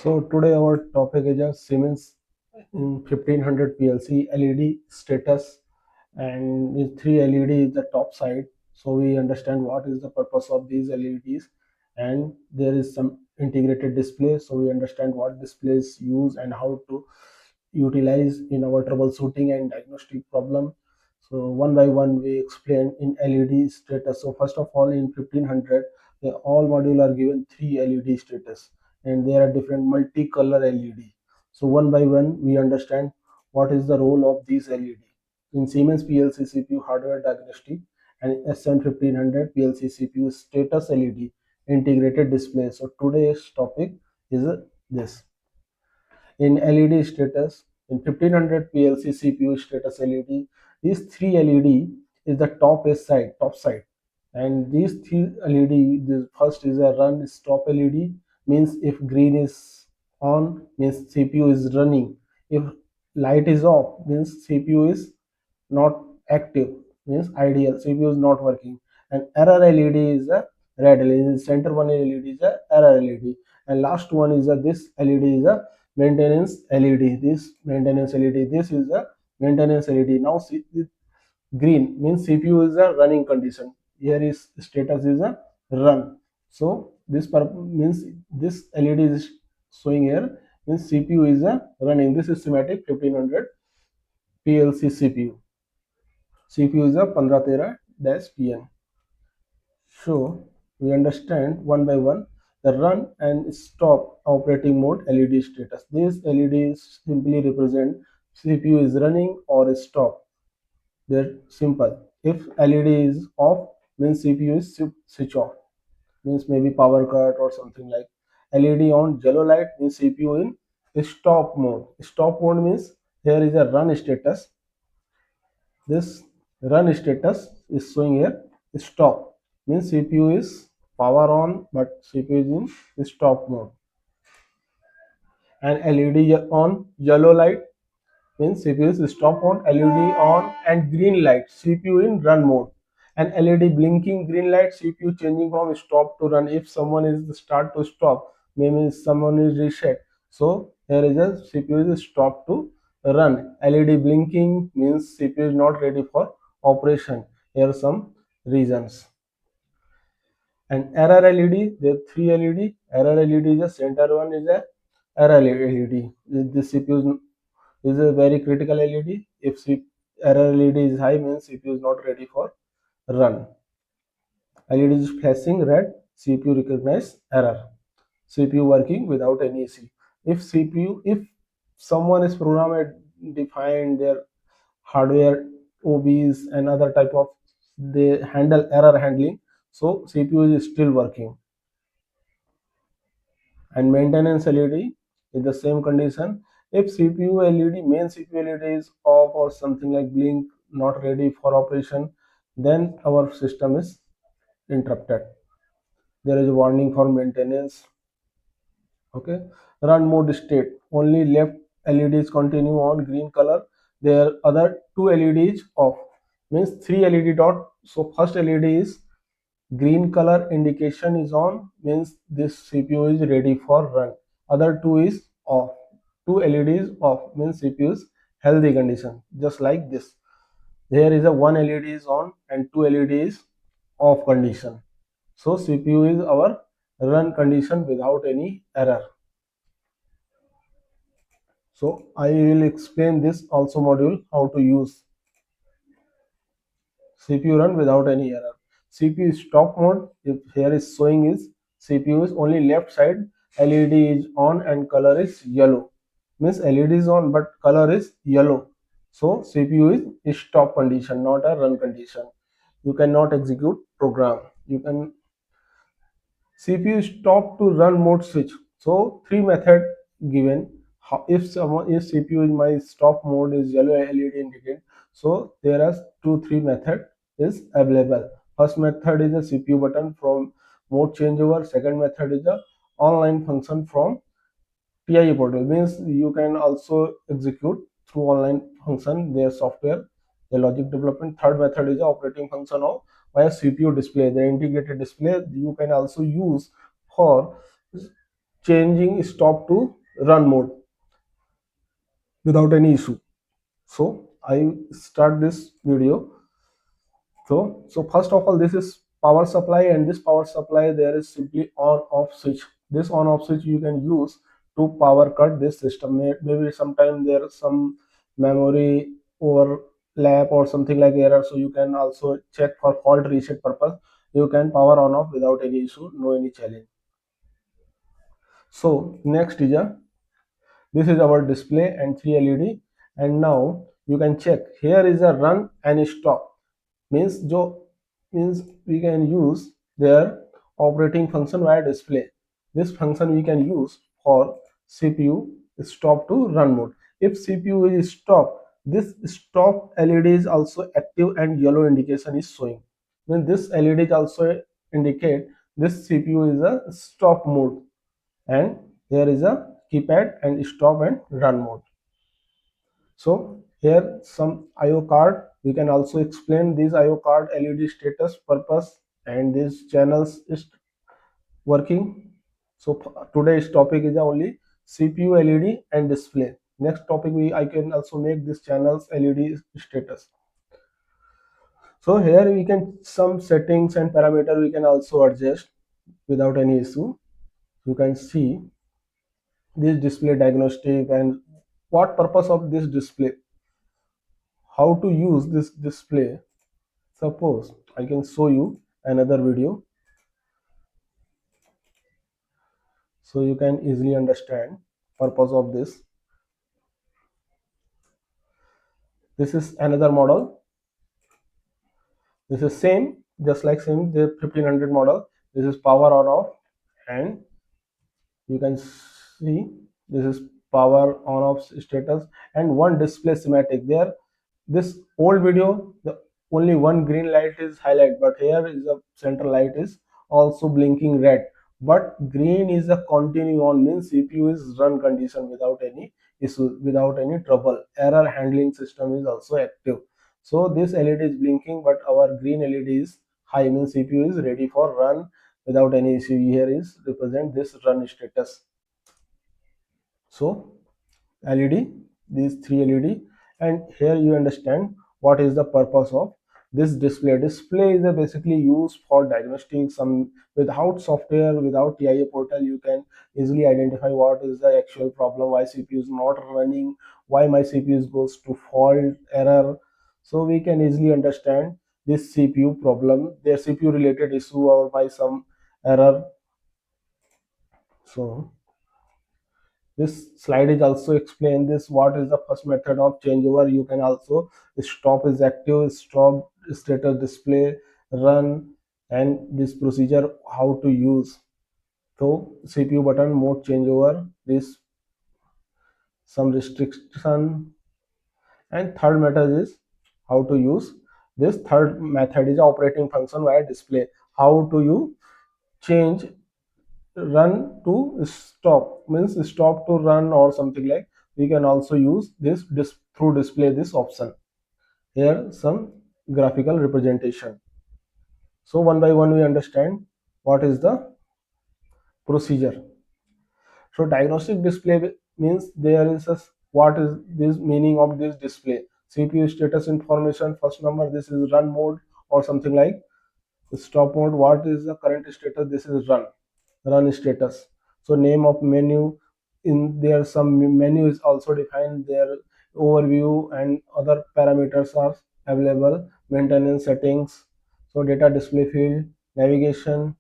So today our topic is a Siemens 1500 PLC LED status, and these three LED is the top side. So we understand what is the purpose of these LEDs, and there is some integrated display. So we understand what displays use and how to utilize in our troubleshooting and diagnostic problem. So one by one we explain in LED status. So first of all, in 1500, all module are given three LED status, and there are different multicolor LED. So one by one we understand what is the role of these LED. In Siemens PLC CPU hardware diagnostic and S7-1500 PLC CPU status LED integrated display. So today's topic is this. In LED status, in 1500 PLC CPU status LED, these three LED is the top side, and these three LED, the first is a run stop LED, means if green is on means CPU is running, if light is off means CPU is not active, means ideal, CPU is not working. And error LED is a red LED, center one LED is a error LED, and last one is a this LED is a maintenance LED. This maintenance LED, this is a maintenance LED. Now see, green means CPU is a running condition. Here is status is a run. So this means this LED is showing here means CPU is a running. This is SIMATIC 1500 PLC CPU. CPU is a 1513-PN. So we understand one by one the run and stop operating mode LED status. These LEDs simply represent CPU is running or stop. They're simple. If LED is off, means CPU is switch off. Means maybe power cut or something like. LED on yellow light means CPU in stop mode. Stop mode means here is a run status. This run status is showing here stop, means CPU is power on but CPU is in stop mode. And LED on yellow light means CPU is stop mode, LED on and green light CPU in run mode. And LED blinking green light CPU changing from stop to run. If someone is start to stop, maybe someone is reset, so here is a CPU is stop to run. LED blinking means CPU is not ready for operation. Here are some reasons. And error LED, there are three LED. Error LED is a center one is a error LED. This CPU is a very critical LED. If error LED is high, means CPU is not ready for run. LED is flashing red, CPU recognize error. CPU working without any issue. If someone is programmed defined their hardware OBs and other type of, they handle error handling, so CPU is still working. And maintenance LED is the same condition. If CPU LED, main CPU LED is off or something like blink, not ready for operation, then our system is interrupted. There is a warning for maintenance. Okay. Run mode state, only left LEDs continue on green color, their other two LEDs off, means three LED dot. So first LED is green color indication is on, means this CPU is ready for run. Other two is off, two LEDs off, means CPU is healthy condition. Just like this, there is a one LED is on and two LED is off condition. So CPU is our run condition without any error. So I will explain this also module how to use CPU run without any error. CPU is stop mode. If here is showing is CPU is only left side LED is on and color is yellow. Means LED is on but color is yellow. So CPU is stop condition, not a run condition. You cannot execute program. You can CPU stop to run mode switch. So three method given. If CPU is my stop mode is yellow LED indicate, so there are three method is available. First method is a CPU button from mode changeover. Second method is a online function from TIA portal, means you can also execute through online function their software, the logic development. Third method is the operating function of via CPU display, the integrated display you can also use for changing stop to run mode without any issue. So I start this video. So first of all, this is power supply, and this power supply there is simply on off switch. This on off switch you can use to power cut this system. Maybe sometime there is some memory overlap or something like error, so you can also check for fault reset purpose. You can power on off without any issue, no any challenge. So next is a this is our display and 3 LED, and now you can check here is a run and stop. Means means we can use their operating function via display. This function we can use for CPU stop to run mode. If CPU is stop, this stop LED is also active and yellow indication is showing. Then this LED is also indicate this CPU is a stop mode, and there is a keypad and stop and run mode. So here some IO card, we can also explain this IO card LED status purpose and these channels is working. So today's topic is only CPU LED and display. Next topic I can also make this channels LED status. So here we can some settings and parameter we can also adjust without any issue. You can see this display diagnostic and what purpose of this display, how to use this display. Suppose I can show you another video so you can easily understand purpose of this. This is another model. This is same, just like same the 1500 model. This is power on off, and you can see this is power on off status and one display SIMATIC. There this old video the only one green light is highlight, but here is a center light is also blinking red, but green is a continue on, means CPU is run condition without any issue, without any trouble. Error handling system is also active. So this LED is blinking, but our green LED is high, means CPU is ready for run without any issue. Here is represent this run status. So LED, these 3 LED, and here you understand what is the purpose of this display. Display is basically used for diagnostic. Some without software, without TIA portal, you can easily identify what is the actual problem, why CPU is not running, why my CPU goes to fault error. So we can easily understand this CPU problem, their CPU related issue or by some error. So this slide is also explain this what is the first method of changeover. You can also stop is active, stop status display, run, and this procedure how to use. So CPU button mode changeover, this some restriction, and third method is how to use. This third method is operating function via display. How to you change run to stop, means stop to run or something like. We can also use this through display this option. Here some graphical representation. So one by one we understand what is the procedure. So diagnostic display means there is a what is this meaning of this display. CPU status information, first number, this is run mode or something like. Stop mode, what is the current status, this is run status. So name of menu, in there some menu is also defined, their overview and other parameters are available, maintenance settings, so data display field, navigation.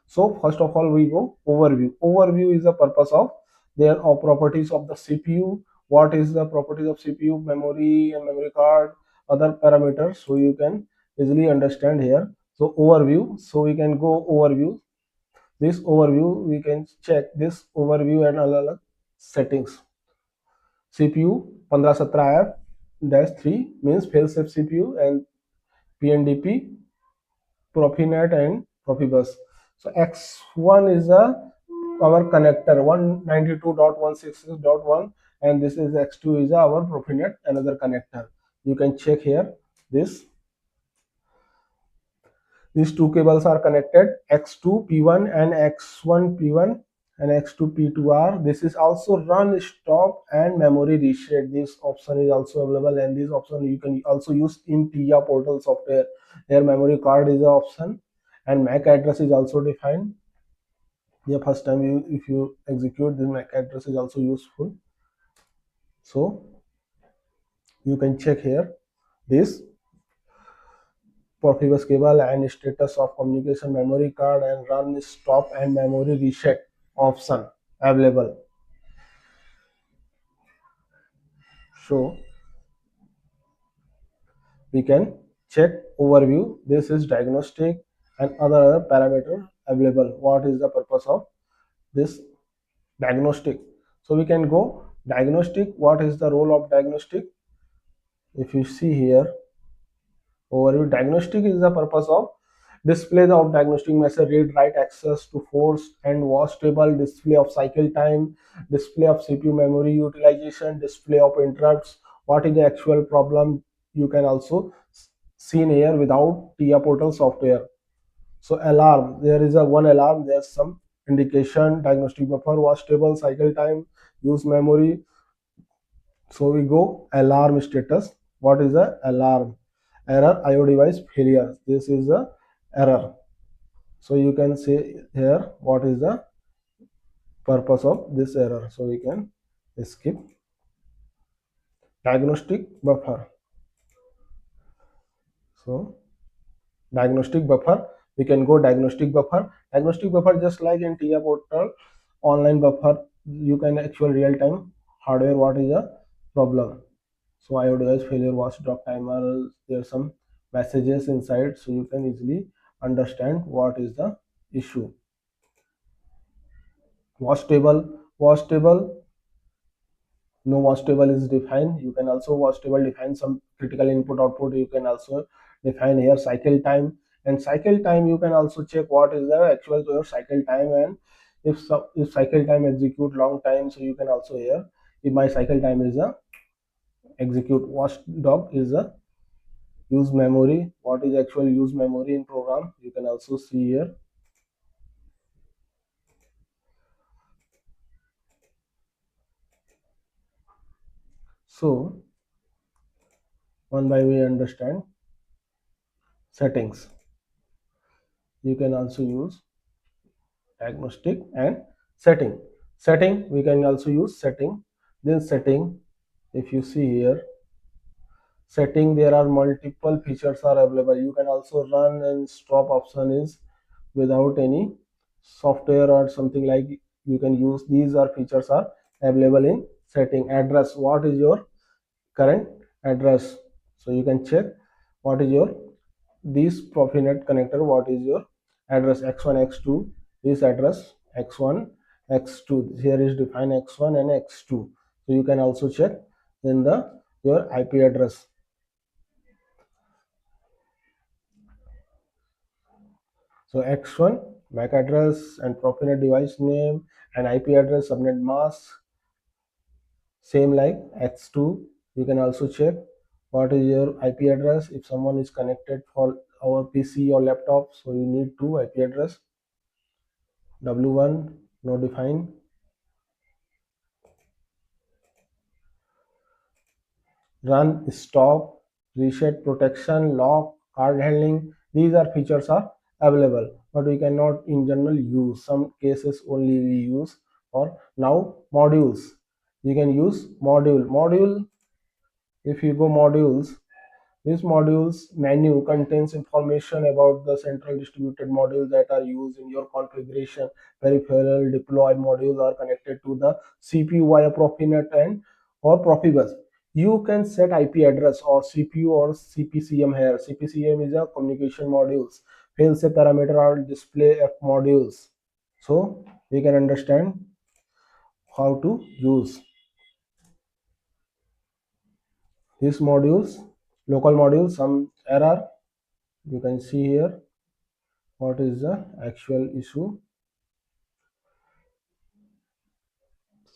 So first of all we go overview. Overview is the purpose of their properties of the CPU, what is the properties of CPU, memory and memory card, other parameters, so you can easily understand here. So overview, so we can go overview. This overview we can check this overview and all settings. CPU 1517F-3 means fail-safe CPU, and PNDP, Profinet and Profibus. So X1 is our connector 192.166.1, and this is X2 is our Profinet, another connector. You can check here this. These two cables are connected, X2 P1 and X1 P1, and X2 P2R. This is also run, stop, and memory reset. This option is also available, and this option you can also use in TIA portal software. Their memory card is an option, and MAC address is also defined. The first time if you execute, the MAC address is also useful. So you can check here this Profibus cable and status of communication memory card and run, stop, and memory reset option available. So we can check overview. This is diagnostic and other parameter available. What is the purpose of this diagnostic? So we can go diagnostic. What is the role of diagnostic? If you see here overview, diagnostic is the purpose of display of diagnostic message, read write access to force and wash table, display of cycle time, display of CPU memory utilization, display of interrupts, what is the actual problem. You can also seen here without TIA portal software. So alarm, there is a one alarm, there's some indication, diagnostic buffer, wash table, cycle time, use memory. So we go alarm status. What is the alarm? Error, IO device failure. This is the error. So you can say here what is the purpose of this error. So we can skip diagnostic buffer. So diagnostic buffer, we can go diagnostic buffer. Diagnostic buffer just like in TIA portal online buffer, you can actual real time hardware what is the problem. So IO device failure, watch drop timer, there's some messages inside, so you can easily understand what is the issue. Watch table, no watch table is defined. You can also watch table define some critical input output. You can also define here cycle time, and cycle time you can also check what is the actual your cycle time, and if cycle time execute long time, so you can also here if my cycle time is a execute. Watchdog is a use memory, what is actual use memory in program, you can also see here. So one by we understand settings, you can also use diagnostic and setting we can also use setting. Then setting, if you see here setting, there are multiple features are available. You can also run and stop option is without any software or something like, you can use these are features are available in setting. Address, what is your current address, so you can check what is your this Profinet connector, what is your address x1 x2, this address x1 x2, here is define x1 and x2, so you can also check in the your IP address. So x1 MAC address and Profinet device name and IP address subnet mask same like x2. You can also check what is your IP address if someone is connected for our PC or laptop, so you need two IP address. W1 no define, run, stop, reset, protection, lock, card handling. These are features are available, but we cannot in general use. Some cases only we use. Or now modules. You can use module. If you go modules, this modules menu contains information about the central distributed modules that are used in your configuration. Peripheral deploy modules are connected to the CPU via Profinet and or Profibus. You can set IP address or CPU or CPCM here. CPCM is a communication modules. Failsafe parameter or display F modules. So we can understand how to use these modules. Local modules, some error. You can see here what is the actual issue,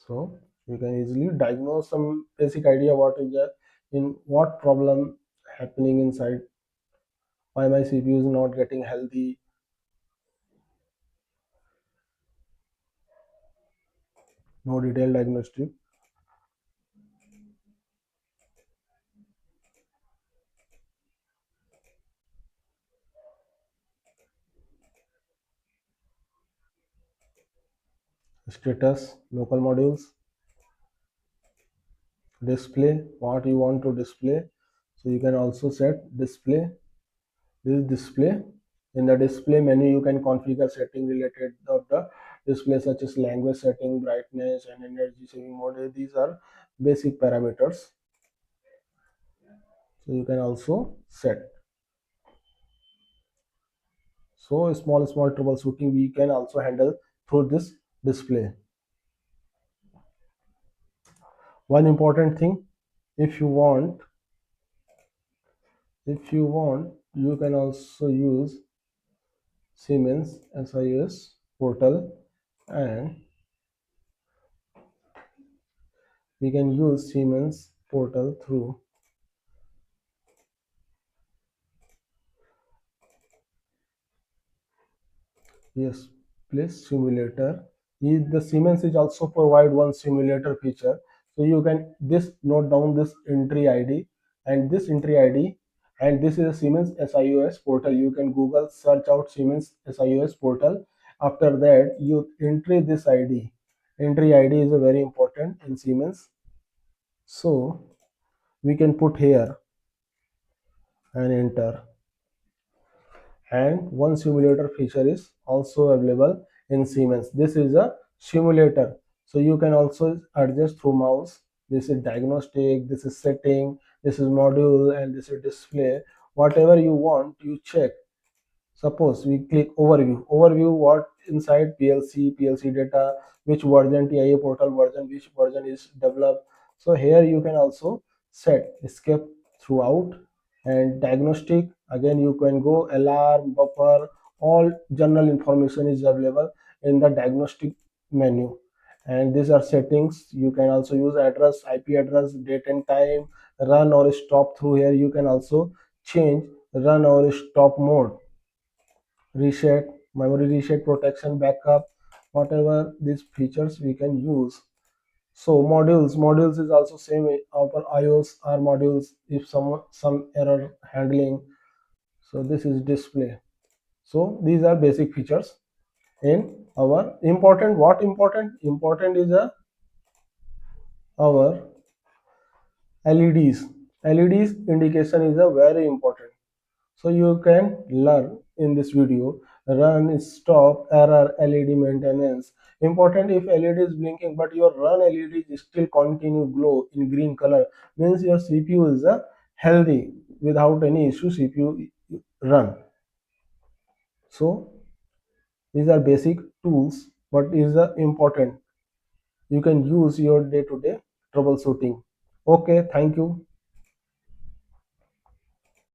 so you can easily diagnose some basic idea what is the in what problem happening inside, why my CPU is not getting healthy. No detailed diagnostic. Status, local modules, display, what you want to display. So you can also set display. This is display. In the display menu, you can configure setting related to the display such as language setting, brightness, and energy saving mode. These are basic parameters. So you can also set. So small troubleshooting we can also handle through this display. One important thing, if you want, you can also use Siemens SIS portal, and we can use Siemens portal through. Yes, please simulator. The Siemens is also provide one simulator feature. So you can this note down this entry ID and this entry ID, and this is a Siemens SIOS portal. You can Google search out Siemens SIOS portal. After that, you entry this ID. Entry ID is a very important in Siemens. So we can put here and enter. And one simulator feature is also available in Siemens. This is a simulator, so you can also adjust through mouse. This is diagnostic, this is setting, this is module, and this is display. Whatever you want, you check. Suppose we click overview. Overview what inside PLC data, which version TIA portal version, which version is developed. So here you can also set escape throughout, and diagnostic. Again you can go alarm, buffer, all general information is available in the diagnostic menu. And these are settings. You can also use address, IP address, date and time, run or stop. Through here you can also change run or stop mode, reset, memory reset, protection, backup, whatever these features we can use. So modules is also same. Our iOS are modules if some error handling. So this is display. So these are basic features in our important. What important is our LEDs. LEDs indication is a very important. So you can learn in this video run, stop, error, LED maintenance. Important, if LED is blinking but your run LED is still continue glow in green color, means your CPU is healthy, without any issue CPU run. So these are basic tools, but is important. You can use your day-to-day troubleshooting. Okay, thank you.